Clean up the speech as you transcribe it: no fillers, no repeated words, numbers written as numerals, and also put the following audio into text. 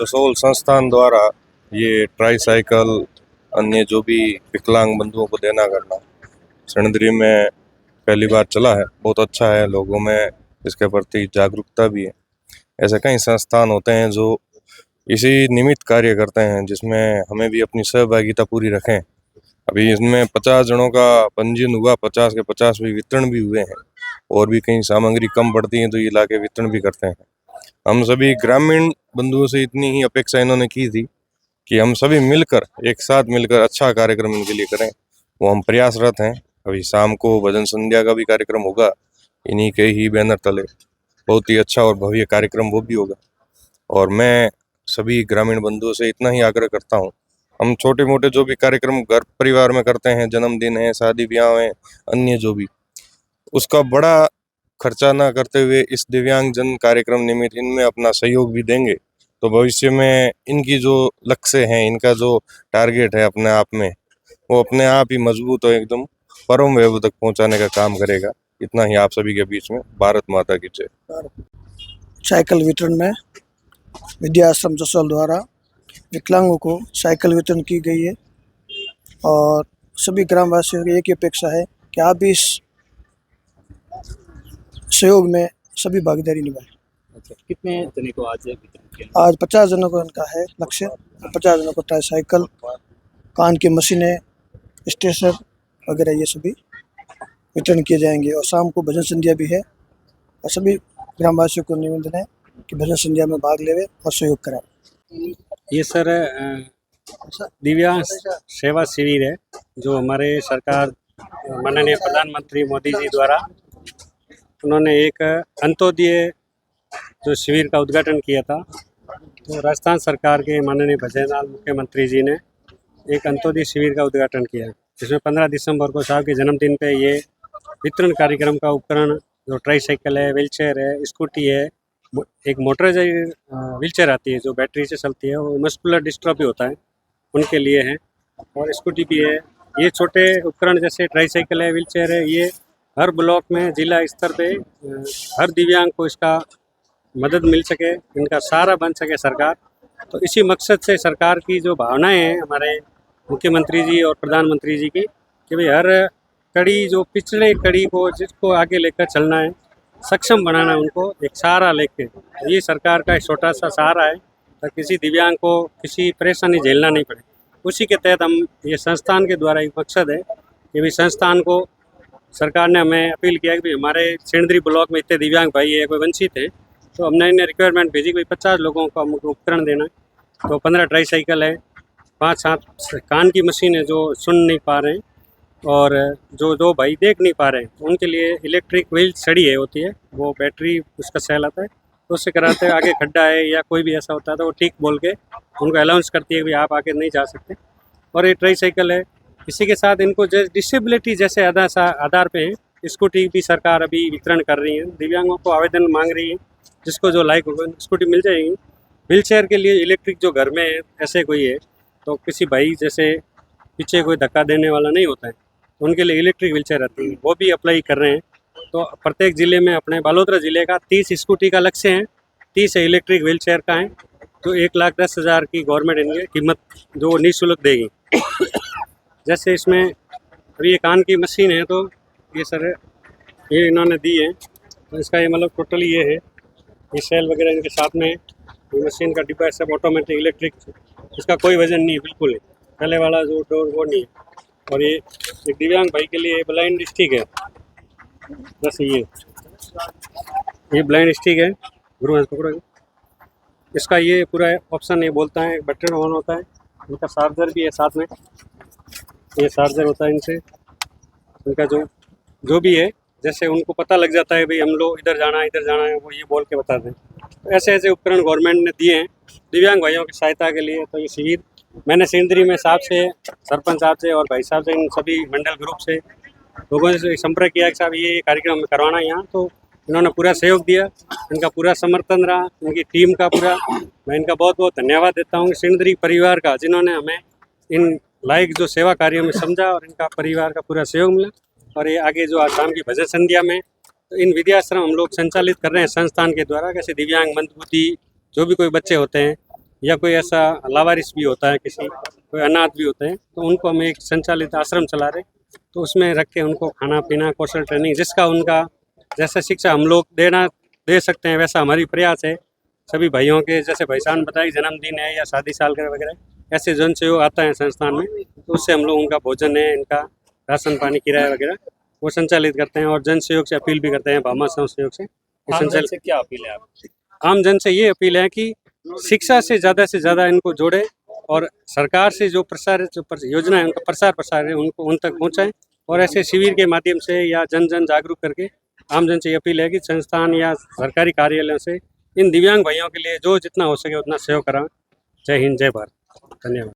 रसोल संस्थान द्वारा ये ट्राईसाइकिल अन्य जो भी विकलांग बंधुओं को देना करना सणिद्री में पहली बार चला है। बहुत अच्छा है, लोगों में इसके प्रति जागरूकता भी है। ऐसे कई संस्थान होते हैं जो इसी निमित्त कार्य करते हैं, जिसमें हमें भी अपनी सहभागिता पूरी रखें। अभी इसमें 50 जनों का पंजीयन हुआ, 50 के 50 भी वितरण भी हुए हैं, और भी कहीं सामग्री कम पड़ती है तो ये लाके वितरण भी करते हैं। हम सभी ग्रामीण बंधुओं से इतनी ही अपेक्षा इन्होंने की थी कि हम सभी मिलकर एक साथ मिलकर अच्छा कार्यक्रम इनके लिए करें, वो हम प्रयासरत हैं। अभी शाम को भजन संध्या का भी कार्यक्रम होगा, इन्हीं के ही बैनर तले बहुत ही अच्छा और भव्य कार्यक्रम वो भी होगा। और मैं सभी ग्रामीण बंधुओं से इतना ही आग्रह करता हूँ, हम छोटे मोटे जो भी कार्यक्रम घर परिवार में करते हैं, जन्मदिन है, शादी ब्याह है, अन्य जो भी, उसका बड़ा खर्चा ना करते हुए इस दिव्यांग जन कार्यक्रम निमित्त इनमें अपना सहयोग भी देंगे तो भविष्य में इनकी जो लक्ष्य हैं, इनका जो टारगेट है अपने आप में, वो अपने आप ही मजबूत और एकदम परम वैभव तक पहुंचाने का काम करेगा। इतना ही आप सभी के बीच में। भारत माता की जय। साइकिल वितरण में विद्या आश्रम जसोल द्वारा विकलांगों को साइकिल वितरण की गई है और सभी ग्रामवासियों की एक ही अपेक्षा है कि आप भी इस सहयोग में सभी भागीदारी निभाएं। अच्छा, कितने जने को आज वितरण किया? आज 50 जनों को इनका है लक्ष्य। 50 जनों को ट्राईसाइकिल, कान की मशीनें, स्टेशनर वगैरह ये सभी वितरण किए जाएंगे। और शाम को भजन संध्या भी है और सभी ग्रामवासियों को निवेदन है कि भजन संध्या में भाग लेवे और सहयोग कराएं। ये सर दिव्यांग सेवा शिविर है जो हमारे सरकार माननीय प्रधानमंत्री मोदी जी द्वारा उन्होंने एक अंत्योदय जो शिविर का उद्घाटन किया था। तो राजस्थान सरकार के माननीय भजनलाल मुख्यमंत्री जी ने एक अंत्योदय शिविर का उद्घाटन किया, जिसमें 15 दिसंबर को साहब के जन्मदिन पे ये वितरण कार्यक्रम का उपकरण जो ट्राईसाइकिल है, व्हीलचेयर है, स्कूटी है, एक मोटराइज्ड व्हीलचेयर आती है जो बैटरी से चलती है, वो मस्कुलर डिस्ट्रॉफी होता है उनके लिए है, और स्कूटी भी है। ये छोटे उपकरण जैसे ट्राईसाइकिल है, व्हीलचेयर है, ये हर ब्लॉक में जिला स्तर पे हर दिव्यांग को इसका मदद मिल सके, इनका सहारा बन सके सरकार। तो इसी मकसद से सरकार की जो भावनाएं हैं हमारे मुख्यमंत्री जी और प्रधानमंत्री जी की कि भाई हर कड़ी जो पिछड़े कड़ी को जिसको आगे लेकर चलना है, सक्षम बनाना, उनको एक सहारा लेके, ये सरकार का एक छोटा सा सहारा है ताकि किसी दिव्यांग को किसी परेशानी झेलना नहीं पड़े। उसी के तहत हम ये संस्थान के द्वारा एक मकसद है कि भाई संस्थान को सरकार ने हमें अपील किया कि भाई हमारे सेंद्री ब्लॉक में इतने दिव्यांग भाई है, कोई वंचित है, तो हमने इन्हें रिक्वायरमेंट भेजी कि 50 लोगों को हमको उपकरण देना है। तो 15 ट्राईसाइकिल है, 5-7 कान की मशीन है जो सुन नहीं पा रहे हैं, और जो 2 भाई देख नहीं पा रहे हैं उनके लिए इलेक्ट्रिक व्हील छड़ी है होती है, वो बैटरी उसका सेल आता है, तो उससे कराते हैं। आगे खड्डा है या कोई भी ऐसा होता है तो वो ठीक बोल के उनको अलाउंस करती है कि आप आगे नहीं जा सकते। और ये ट्राईसाइकिल है, इसी के साथ इनको डिसेबिलिटी जैसे आधार पे है, स्कूटी भी सरकार अभी वितरण कर रही है, दिव्यांगों को आवेदन मांग रही है, जिसको जो लायक होगा स्कूटी मिल जाएगी। व्हीलचेयर के लिए इलेक्ट्रिक जो घर में है ऐसे कोई है तो किसी भाई जैसे पीछे कोई धक्का देने वाला नहीं होता है, तो उनके लिए इलेक्ट्रिक व्हीलचेयर आती है, वो भी अप्लाई कर रहे हैं। तो प्रत्येक ज़िले में अपने बालोतरा ज़िले का 30 स्कूटी का लक्ष्य है, 30 इलेक्ट्रिक व्हीलचेयर का है, तो 1,10,000 की गवर्नमेंट इनकी कीमत जो निःशुल्क देगी। जैसे इसमें अभी ये कान की मशीन है तो ये सर ये इन्होंने दी है, तो इसका ये मतलब टोटली ये है, ये सेल वगैरह इनके साथ में, ये मशीन का डिब्बा है सब ऑटोमेटिक इलेक्ट्रिक, इसका कोई वजन नहीं है बिल्कुल, पहले वाला जो डोर वो नहीं है। और ये एक दिव्यांग भाई के लिए ब्लाइंड स्टिक है, जैसे ये ब्लाइंड स्टिक है, गुरु हाथ पकड़ोगे, इसका ये पूरा ऑप्शन ये बोलता है, बटन ऑन होता है, इनका चार्जर भी है साथ में, ये चार्जर होता है इनसे, इनका जो भी है, जैसे उनको पता लग जाता है भाई हम लोग इधर जाना है, वो ये बोल के बताते हैं। तो ऐसे ऐसे उपकरण गवर्नमेंट ने दिए हैं दिव्यांग भाइयों की सहायता के लिए। तो ये शिविर मैंने सेंद्री में साहब से, सरपंच साहब से और भाई साहब से, इन सभी मंडल ग्रुप से लोगों से संपर्क किया कि साहब ये कार्यक्रम करवाना है यहाँ, तो इन्होंने पूरा सहयोग दिया, इनका पूरा समर्थन रहा, इनकी टीम का पूरा, मैं इनका बहुत बहुत धन्यवाद देता हूँ सेंद्री परिवार का, जिन्होंने हमें इन लायक जो सेवा कार्यों में समझा और इनका परिवार का पूरा सहयोग मिला। और ये आगे जो आज शाम की भजन संध्या में तो इन विद्याश्रम हम लोग संचालित कर रहे हैं संस्थान के द्वारा, कैसे दिव्यांग मंदबुद्धि जो भी कोई बच्चे होते हैं या कोई ऐसा लावारिस भी होता है, किसी कोई अनाथ भी होते हैं, तो उनको हम एक संचालित आश्रम चला रहे, तो उसमें रख के उनको खाना पीना, कौशल ट्रेनिंग, जिसका उनका जैसा शिक्षा हम लोग दे सकते हैं वैसा हमारी प्रयास है। सभी भाइयों के, जैसे भाई साहब ने बताया जन्मदिन है या शादी सालगिरह वगैरह, ऐसे जन सहयोग आता है संस्थान में, तो उससे हम लोग उनका भोजन है, इनका राशन पानी, किराया वगैरह वो संचालित करते हैं। और जन सहयोग से अपील भी करते हैं, भामा सहयोग से। आम जन से क्या अपील है आपकी? आम जन से ये अपील है कि शिक्षा से ज़्यादा इनको जोड़े, और सरकार से जो योजना है उनका प्रसार है उनको उन तक पहुँचाएं, और ऐसे शिविर के माध्यम से या जन जागरूक करके आम जन से ये अपील है कि संस्थान या सरकारी कार्यालयों से इन दिव्यांग भाइयों के लिए जो जितना हो सके उतना सहयोग कराएं। जय हिंद, जय भारत, धन्यवाद।